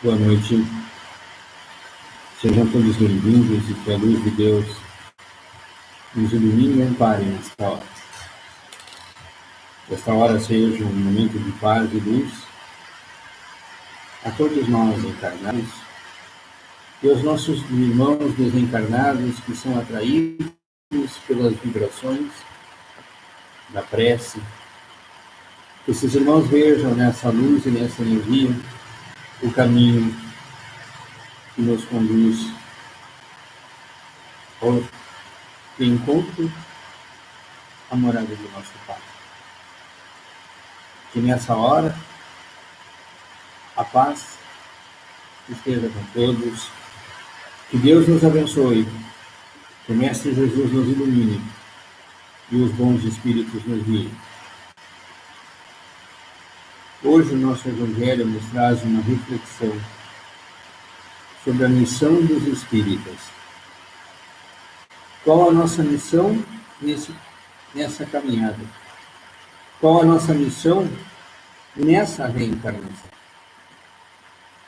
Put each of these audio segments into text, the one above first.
Boa noite. Sejam todos bem-vindos e que a luz de Deus nos ilumine e ampare nesta hora. Que esta hora seja um momento de paz e luz a todos nós encarnados e aos nossos irmãos desencarnados que são atraídos pelas vibrações da prece. Que esses irmãos vejam nessa luz e nessa energia o caminho que nos conduz ao encontro à morada do nosso Pai. Que nessa hora a paz esteja com todos, que Deus nos abençoe, que o Mestre Jesus nos ilumine e os bons espíritos nos guiem. Hoje o nosso Evangelho nos traz uma reflexão sobre a missão dos espíritas. Qual a nossa missão nessa caminhada? Qual a nossa missão nessa reencarnação?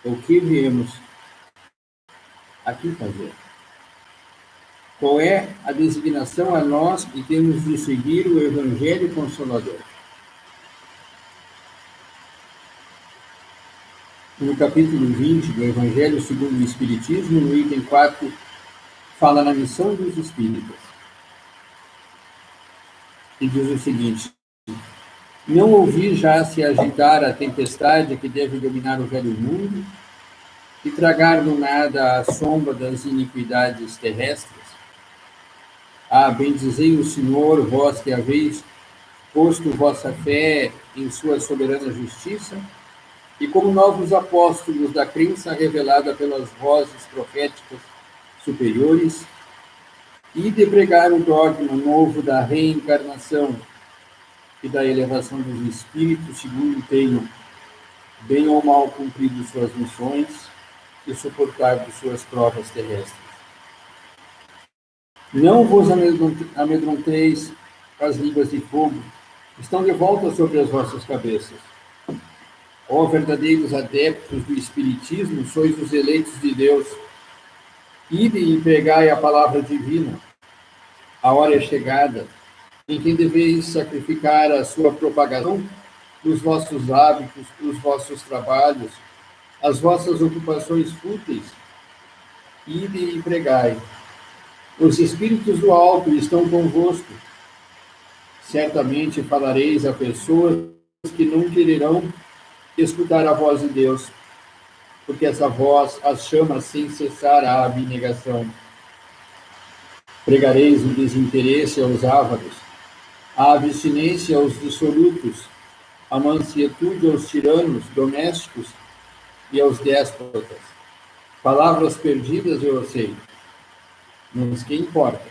O que viemos aqui fazer? Qual é a designação a nós que temos de seguir o Evangelho Consolador? No capítulo 20 do Evangelho segundo o Espiritismo, no item 4, fala na missão dos espíritas. E diz o seguinte: não ouvi já se agitar a tempestade que deve dominar o velho mundo e tragar do nada a sombra das iniquidades terrestres? Ah, bendizei o Senhor, vós que haveis posto vossa fé em sua soberana justiça, e como novos apóstolos da crença revelada pelas vozes proféticas superiores, e de pregar o dogma novo da reencarnação e da elevação dos espíritos, segundo tenham, bem ou mal cumprido suas missões e suportado suas provas terrestres. Não vos amedronteis as línguas de fogo, estão de volta sobre as vossas cabeças. Ó verdadeiros adeptos do Espiritismo, sois os eleitos de Deus. Ide e pregai a palavra divina. A hora é chegada em que deveis sacrificar a sua propagação, os vossos hábitos, os vossos trabalhos, as vossas ocupações fúteis. Ide e pregai. Os espíritos do alto estão convosco. Certamente falareis a pessoas que não quererão escutar a voz de Deus, porque essa voz as chama sem cessar a abnegação. Pregareis o desinteresse aos ávaros, a abstinência aos dissolutos, a mansietude aos tiranos domésticos e aos déspotas. Palavras perdidas eu sei, mas que importa?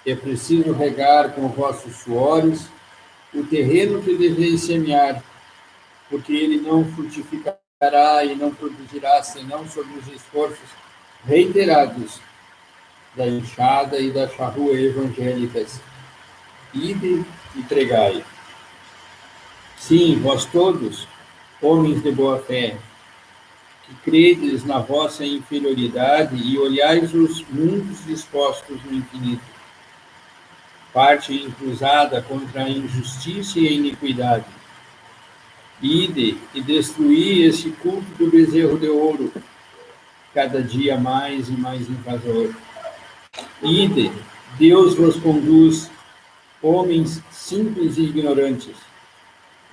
É preciso regar com vossos suores o terreno que deveis semear, porque ele não frutificará e não produzirá senão sobre os esforços reiterados da enxada e da charrua evangélicas. Ide e pregai. Sim, vós todos, homens de boa fé, que credes na vossa inferioridade e olhais os mundos dispostos no infinito, parte encruzada contra a injustiça e a iniquidade. Ide e destruí esse culto do bezerro de ouro, cada dia mais e mais invasor. Ide, Deus vos conduz, homens simples e ignorantes.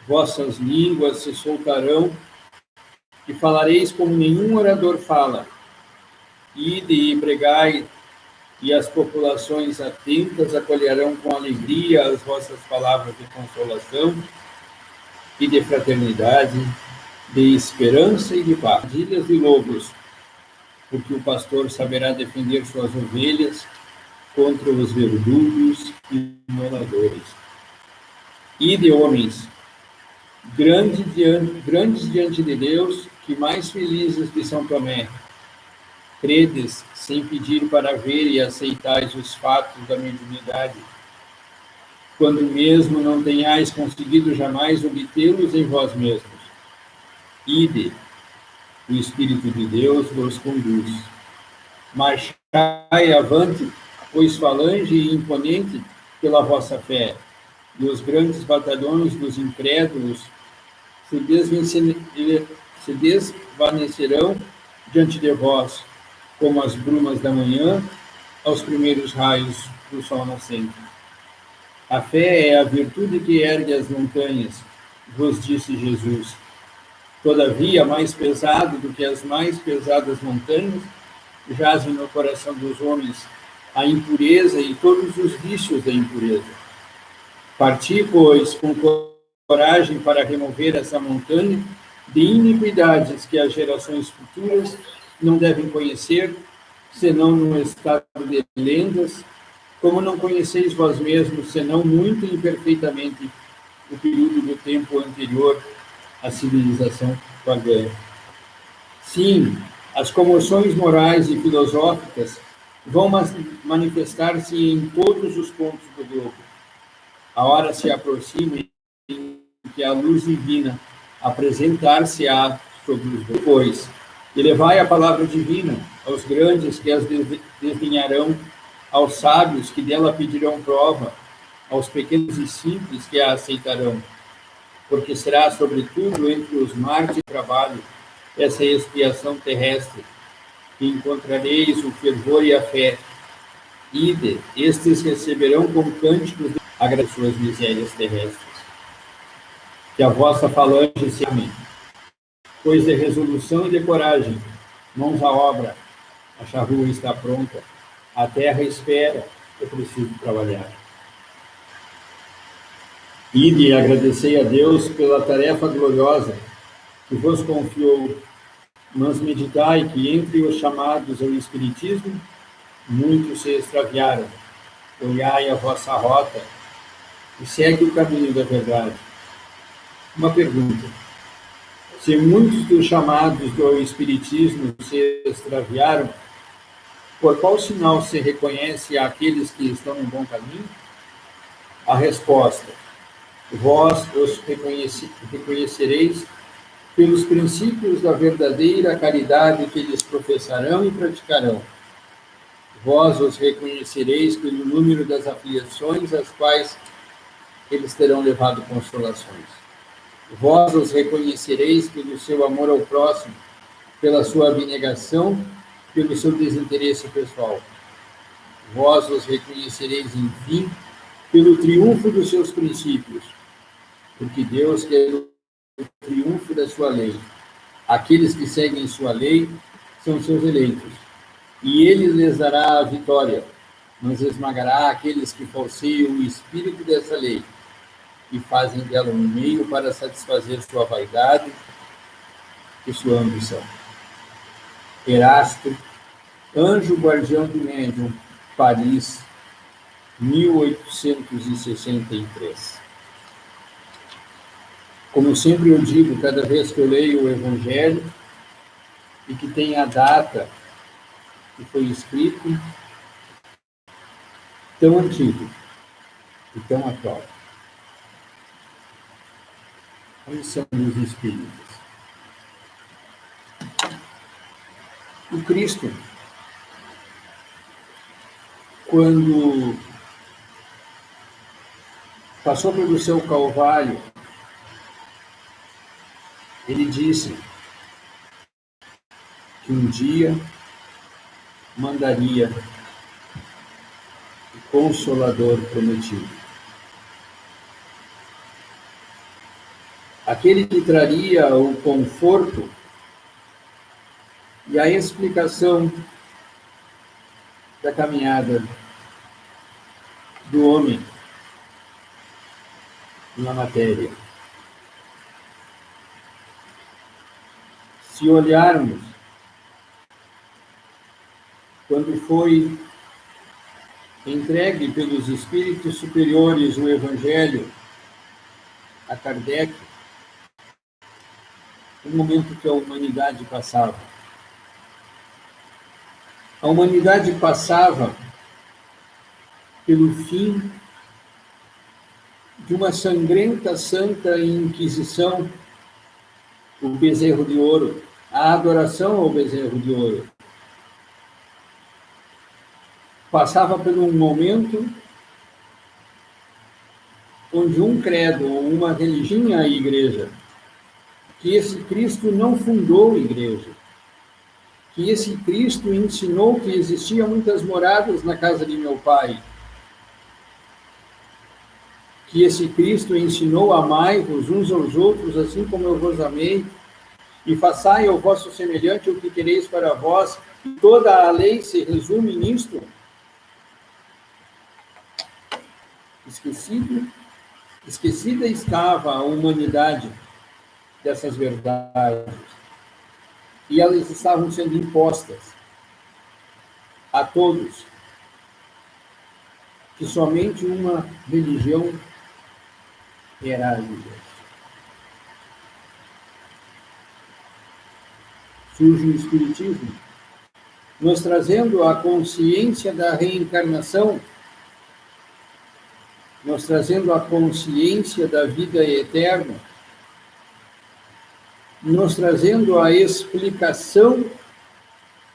Vossas línguas se soltarão e falareis como nenhum orador fala. Ide e pregai, e as populações atentas acolherão com alegria as vossas palavras de consolação e de fraternidade, de esperança e de paz. Armadilhas e lobos, porque o pastor saberá defender suas ovelhas contra os verdugos e moradores. Ide, homens, grandes diante de Deus, que mais felizes de São Tomé. Credes sem pedir para ver e aceitais os fatos da mediunidade, quando mesmo não tenhais conseguido jamais obtê-los em vós mesmos. Ide, o Espírito de Deus vos conduz. Marchai avante, pois falange e imponente pela vossa fé, e os grandes batalhões dos incrédulos se desvanecerão diante de vós, como as brumas da manhã aos primeiros raios do sol nascente. A fé é a virtude que ergue as montanhas, vos disse Jesus. Todavia, mais pesado do que as mais pesadas montanhas, jazem no coração dos homens a impureza e todos os vícios da impureza. Parti, pois, com coragem para remover essa montanha de iniquidades que as gerações futuras não devem conhecer, senão no estado de lendas, como não conheceis vós mesmos, senão muito imperfeitamente, o período do tempo anterior à civilização pagã. Sim, as comoções morais e filosóficas vão manifestar-se em todos os pontos do globo. A hora se aproxima em que a luz divina apresentar-se-á sobre os depois. Elevai a palavra divina aos grandes que as desdenharão, aos sábios que dela pedirão prova, aos pequenos e simples que a aceitarão. Porque será, sobretudo, entre os mares de trabalho, essa expiação terrestre, que encontrareis o fervor e a fé. Ide, estes receberão com cânticos de suas misérias terrestres. Que a vossa falange se ame, pois de resolução e de coragem, mãos à obra, a charrua está pronta, a terra espera, eu preciso trabalhar. Ide e agradecei a Deus pela tarefa gloriosa que vos confiou, mas meditai que entre os chamados ao Espiritismo, muitos se extraviaram. Olhai a vossa rota e segue o caminho da verdade. Uma pergunta: se muitos dos chamados do Espiritismo se extraviaram, por qual sinal se reconhece aqueles que estão no bom caminho? A resposta: vós os reconhecereis pelos princípios da verdadeira caridade que eles professarão e praticarão. Vós os reconhecereis pelo número das aflições às quais eles terão levado consolações. Vós os reconhecereis pelo seu amor ao próximo, pela sua abnegação, pelo seu desinteresse pessoal. Vós os reconhecereis, enfim, pelo triunfo dos seus princípios, porque Deus quer o triunfo da sua lei. Aqueles que seguem sua lei são seus eleitos, e ele lhes dará a vitória, mas esmagará aqueles que falseiam o espírito dessa lei e fazem dela um meio para satisfazer sua vaidade e sua ambição. Erasto, Anjo Guardião do Médium, Paris, 1863. Como sempre eu digo, cada vez que eu leio o Evangelho e que tem a data que foi escrito, tão antigo e tão atual. A missão dos Espíritos. O Cristo, quando passou pelo seu Calvário, ele disse que um dia mandaria o Consolador prometido. Aquele que traria o conforto e a explicação da caminhada do homem na matéria. Se olharmos, quando foi entregue pelos espíritos superiores o Evangelho a Kardec, o momento que a humanidade passava. A humanidade passava pelo fim de uma sangrenta Santa Inquisição, o bezerro de ouro, a adoração ao bezerro de ouro. Passava por um momento onde um credo ou uma religião tinha a igreja, que esse Cristo não fundou a igreja, que esse Cristo ensinou que existiam muitas moradas na casa de meu Pai, que esse Cristo ensinou: amai-vos uns aos outros, assim como eu vos amei, e façai ao vosso semelhante o que quereis para vós. Toda a lei se resume nisto. Esquecida estava a humanidade dessas verdades, e elas estavam sendo impostas a todos, que somente uma religião era a igreja. Surge o Espiritismo, nos trazendo a consciência da reencarnação, nos trazendo a consciência da vida eterna, nos trazendo a explicação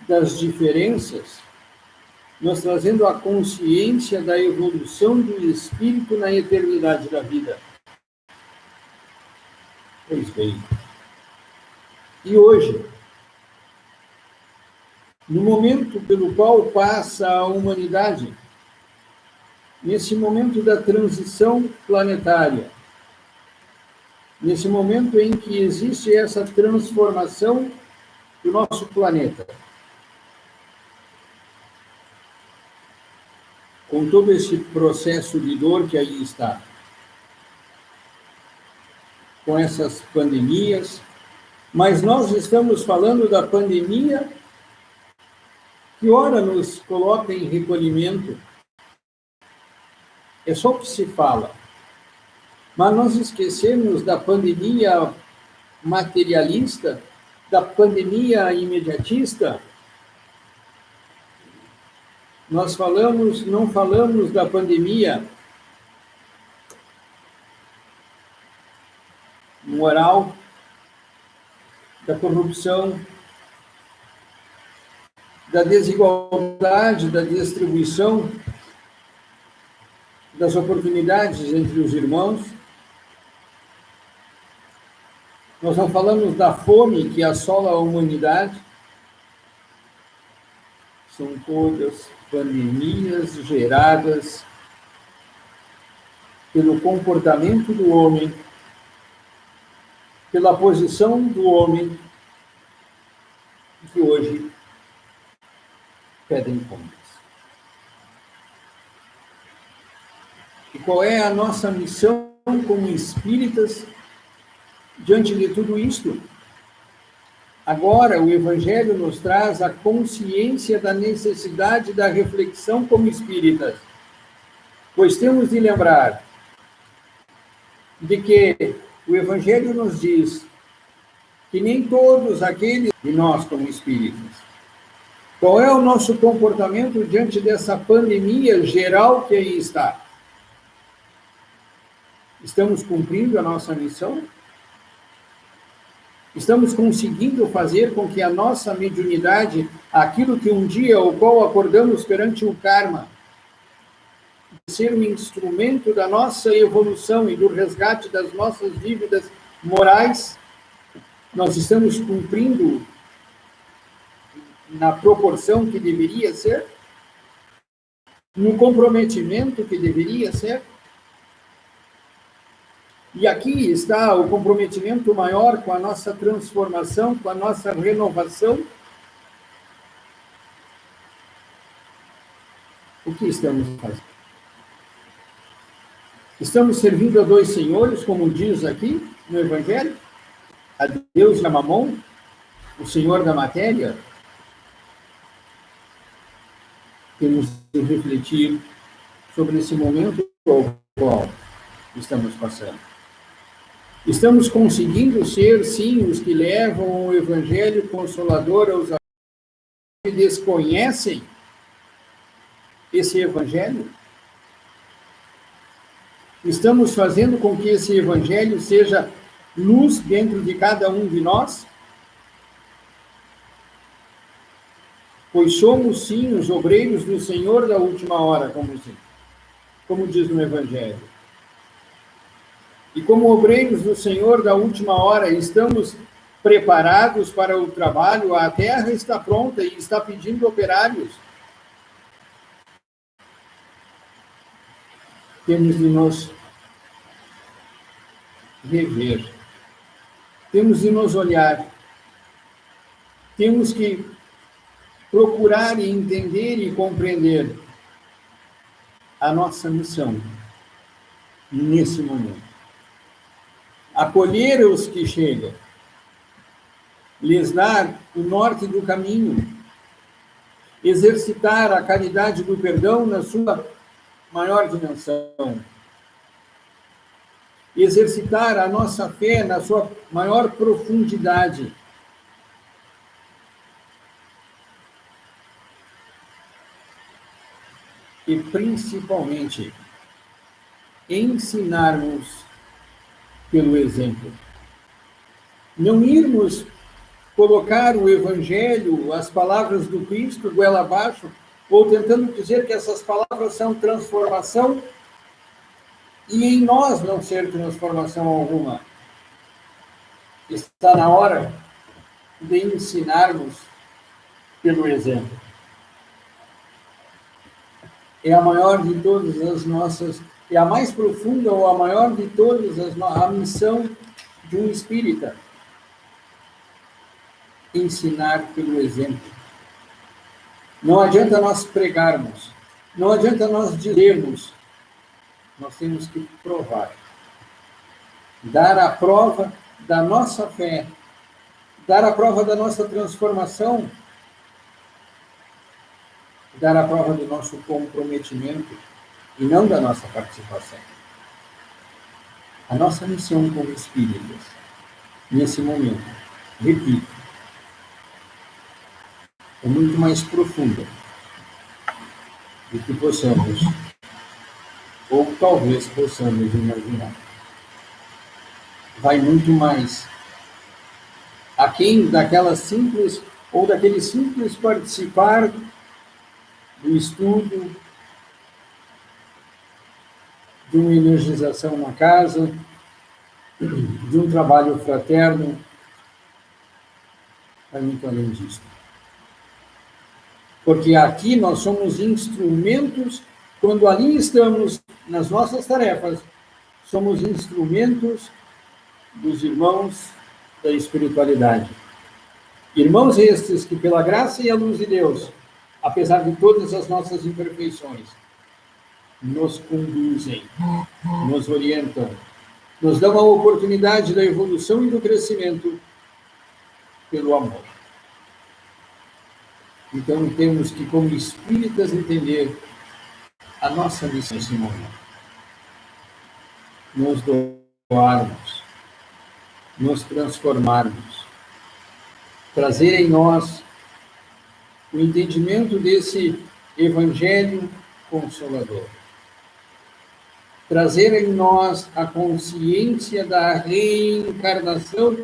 das diferenças, nos trazendo a consciência da evolução do espírito na eternidade da vida. Pois bem, e hoje, no momento pelo qual passa a humanidade, nesse momento da transição planetária, nesse momento em que existe essa transformação do nosso planeta, com todo esse processo de dor que aí está, com essas pandemias, mas nós estamos falando da pandemia que ora nos coloca em recolhimento. É só o que se fala. Mas nós esquecemos da pandemia materialista, da pandemia imediatista. Nós não falamos da pandemia moral, da corrupção, da desigualdade, da distribuição das oportunidades entre os irmãos. Nós não falamos da fome que assola a humanidade. São todas pandemias geradas pelo comportamento do homem, pela posição do homem, que hoje pedem contas. E qual é a nossa missão como espíritas diante de tudo isto? Agora, o Evangelho nos traz a consciência da necessidade da reflexão como espíritas, pois temos de lembrar de que o Evangelho nos diz que nem todos aqueles de nós como espíritas. Qual é o nosso comportamento diante dessa pandemia geral que aí está? Estamos cumprindo a nossa missão? Estamos conseguindo fazer com que a nossa mediunidade, aquilo que um dia, o qual acordamos perante o karma, ser um instrumento da nossa evolução e do resgate das nossas dívidas morais, nós estamos cumprindo na proporção que deveria ser? No comprometimento que deveria ser? E aqui está o comprometimento maior com a nossa transformação, com a nossa renovação. O que estamos fazendo? Estamos servindo a dois senhores, como diz aqui no Evangelho? A Deus e a Mamon, o senhor da matéria? Temos de refletir sobre esse momento ao qual estamos passando. Estamos conseguindo ser, sim, os que levam o Evangelho Consolador aos que desconhecem esse Evangelho? Estamos fazendo com que esse Evangelho seja luz dentro de cada um de nós? pois somos, sim, os obreiros do Senhor da última hora, como diz no Evangelho. E como obreiros do Senhor da última hora, estamos preparados para o trabalho, a terra está pronta e está pedindo operários. Temos de nos rever, temos de nos olhar, temos que procurar entender e compreender a nossa missão nesse momento. Acolher os que chegam, lhes dar o norte do caminho, exercitar a caridade do perdão na sua maior dimensão, exercitar a nossa fé na sua maior profundidade. E, principalmente, ensinarmos pelo exemplo. Não irmos colocar o Evangelho, as palavras do Cristo, goela abaixo, ou tentando dizer que essas palavras são transformação, e em nós não ser transformação alguma. Está na hora de ensinarmos pelo exemplo. É a maior de todas as nossas, é a mais profunda ou a maior de todas a missão de um espírita. Ensinar pelo exemplo. Não adianta nós pregarmos, não adianta nós dizermos, nós temos que provar. Dar a prova da nossa fé, dar a prova da nossa transformação, dar a prova do nosso comprometimento e não da nossa participação. A nossa missão como espíritas, nesse momento, repito, é muito mais profunda do que possamos, ou talvez possamos imaginar. Vai muito mais aquém daquela simples, ou daquele simples participar do estudo, de uma energização na casa, de um trabalho fraterno, vai muito além disso. Porque aqui nós somos instrumentos, quando ali estamos nas nossas tarefas, somos instrumentos dos irmãos da espiritualidade. Irmãos estes que, pela graça e a luz de Deus, apesar de todas as nossas imperfeições, nos conduzem, nos orientam, nos dão a oportunidade da evolução e do crescimento pelo amor. Então, temos que, como espíritas, entender a nossa missão nesse momento. Nos doarmos, nos transformarmos, trazer em nós o entendimento desse Evangelho consolador. Trazer em nós a consciência da reencarnação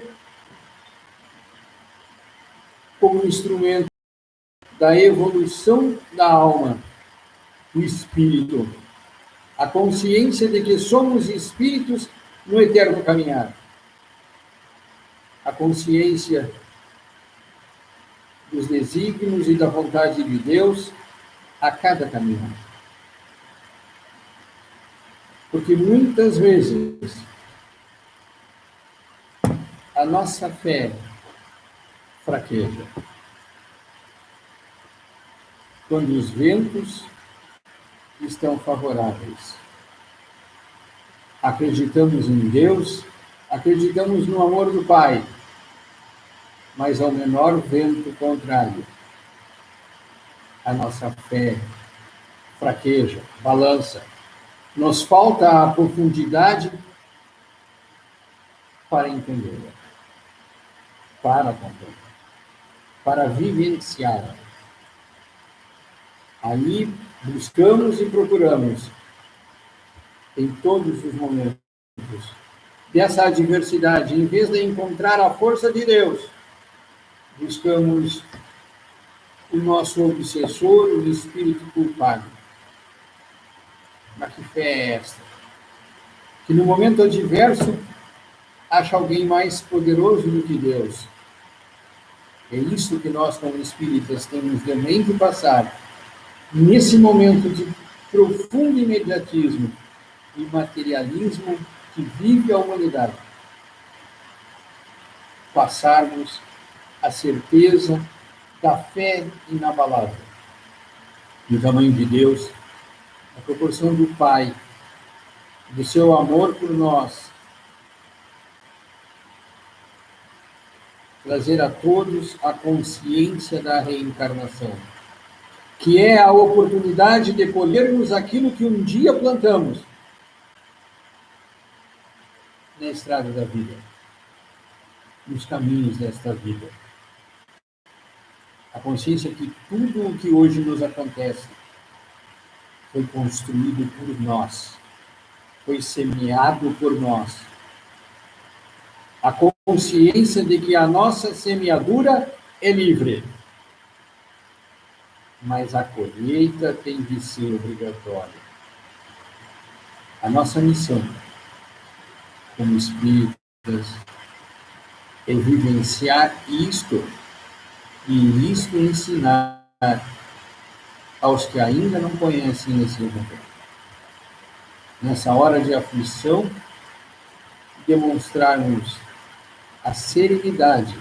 como instrumento da evolução da alma, do espírito. A consciência de que somos espíritos no eterno caminhar. A consciência dos desígnios e da vontade de Deus a cada caminhar. Porque muitas vezes a nossa fé fraqueja. Quando os ventos estão favoráveis. Acreditamos em Deus, acreditamos no amor do Pai, mas ao menor vento contrário, a nossa fé fraqueja, balança. Nos falta a profundidade para entendê-la, para compreender, para vivenciá-la. Aí buscamos e procuramos, em todos os momentos, dessa adversidade, em vez de encontrar a força de Deus, buscamos o nosso obsessor, o espírito culpado. Mas que fé é esta? Que no momento adverso acha alguém mais poderoso do que Deus. É isso que nós, como espíritas, temos de mente passar, nesse momento de profundo imediatismo e materialismo que vive a humanidade. Passarmos a certeza da fé inabalável, do tamanho de Deus, a proporção do Pai, do seu amor por nós, trazer a todos a consciência da reencarnação, que é a oportunidade de colhermos aquilo que um dia plantamos na estrada da vida, nos caminhos desta vida. A consciência que tudo o que hoje nos acontece foi construído por nós, foi semeado por nós. A consciência de que a nossa semeadura é livre, mas a colheita tem de ser obrigatória. A nossa missão, como espíritas, é vivenciar isto e isto ensinar aos que ainda não conhecem esse evangelho. Nessa hora de aflição, demonstrarmos a serenidade.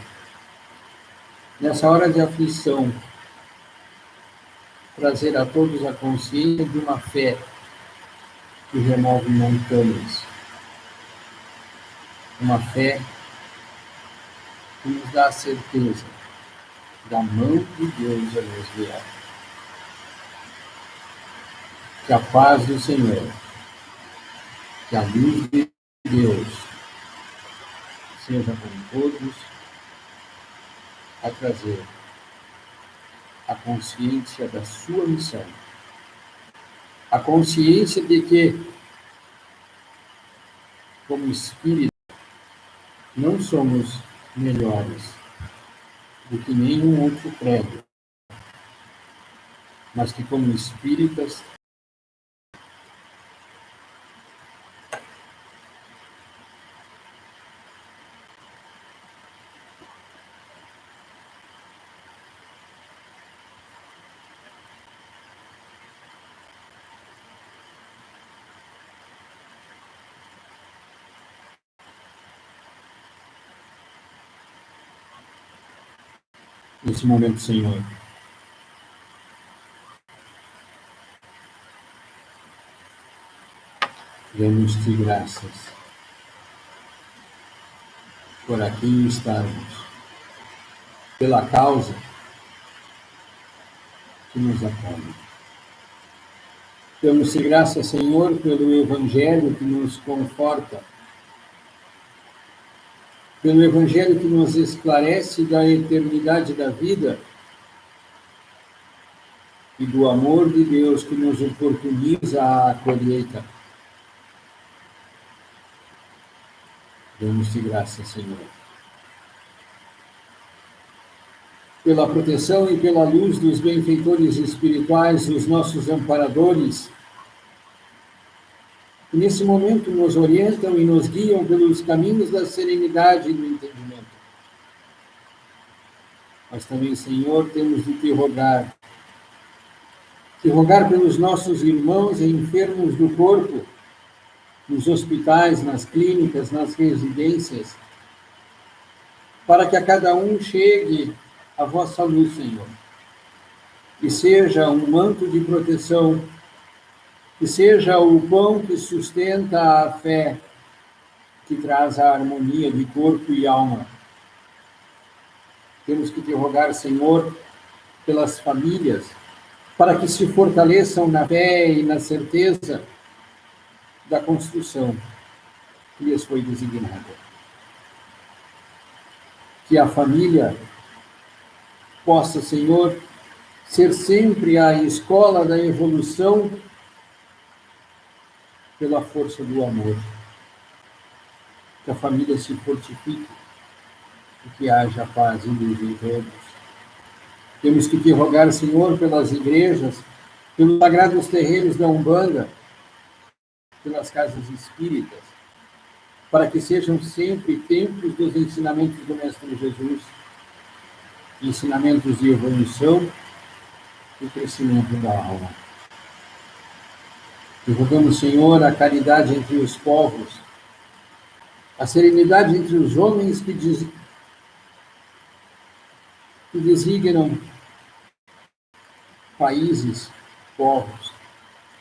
Nessa hora de aflição, trazer a todos a consciência de uma fé que remove montanhas. Uma fé que nos dá a certeza da mão de Deus a nos guiar. Que a paz do Senhor, que a luz de Deus seja com todos a trazer a consciência da sua missão. A consciência de que, como espírito, não somos melhores do que nenhum outro credo, mas que, como espíritas, nesse momento, Senhor, damos-te graças por aqui estarmos, pela causa que nos acolhe. Damos-te graças, Senhor, pelo Evangelho que nos conforta, pelo Evangelho que nos esclarece da eternidade da vida e do amor de Deus que nos oportuniza a colheita. Damos-te graças, Senhor, pela proteção e pela luz dos benfeitores espirituais, dos nossos amparadores, que nesse momento nos orientam e nos guiam pelos caminhos da serenidade e do entendimento. Mas também, Senhor, temos de te rogar pelos nossos irmãos enfermos do corpo, nos hospitais, nas clínicas, nas residências, para que a cada um chegue a vossa luz, Senhor, e seja um manto de proteção, que seja o pão que sustenta a fé, que traz a harmonia de corpo e alma. Temos que te rogar, Senhor, pelas famílias, para que se fortaleçam na fé e na certeza da construção que lhes foi designada. Que a família possa, Senhor, ser sempre a escola da evolução pela força do amor. Que a família se fortifique e que haja paz e luz em todos. Temos que te rogar, Senhor, pelas igrejas, pelos sagrados terreiros da Umbanda, pelas casas espíritas, para que sejam sempre templos dos ensinamentos do Mestre Jesus, ensinamentos de evolução e crescimento da alma. Te rogamos, Senhor, a caridade entre os povos, a serenidade entre os homens que designam países, povos.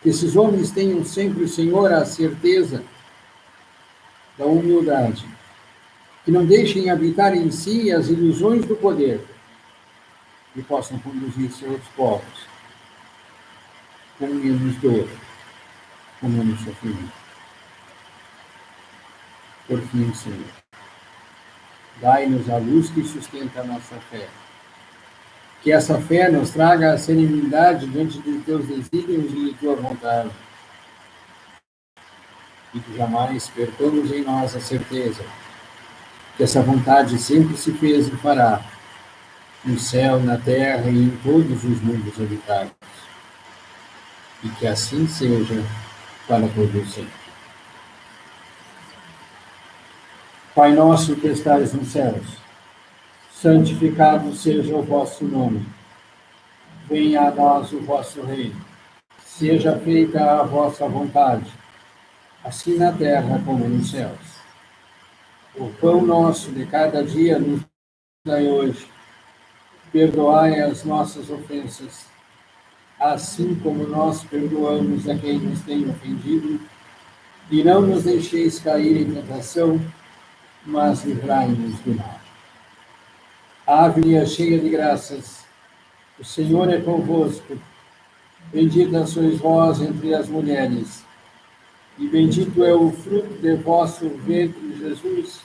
Que esses homens tenham sempre, Senhor, a certeza da humildade, que não deixem habitar em si as ilusões do poder e possam conduzir seus povos com menos dor, com menos sofrimento. Por fim, Senhor, dai-nos a luz que sustenta a nossa fé. Que essa fé nos traga a serenidade diante de teus desígnios e de tua vontade. E que jamais percamos em nós a certeza que essa vontade sempre se fez e fará no céu, na terra e em todos os mundos habitados. E que assim seja para todos sempre. Pai nosso que estais nos céus, santificado seja o vosso nome. Venha a nós o vosso reino. Seja feita a vossa vontade, assim na terra como nos céus. O pão nosso de cada dia nos dai hoje. Perdoai as nossas ofensas, assim como nós perdoamos a quem nos tem ofendido. E não nos deixeis cair em tentação, mas livrai-nos do mal. Ave cheia de graças, o Senhor é convosco. Bendita sois vós entre as mulheres, e bendito é o fruto de vosso ventre, Jesus.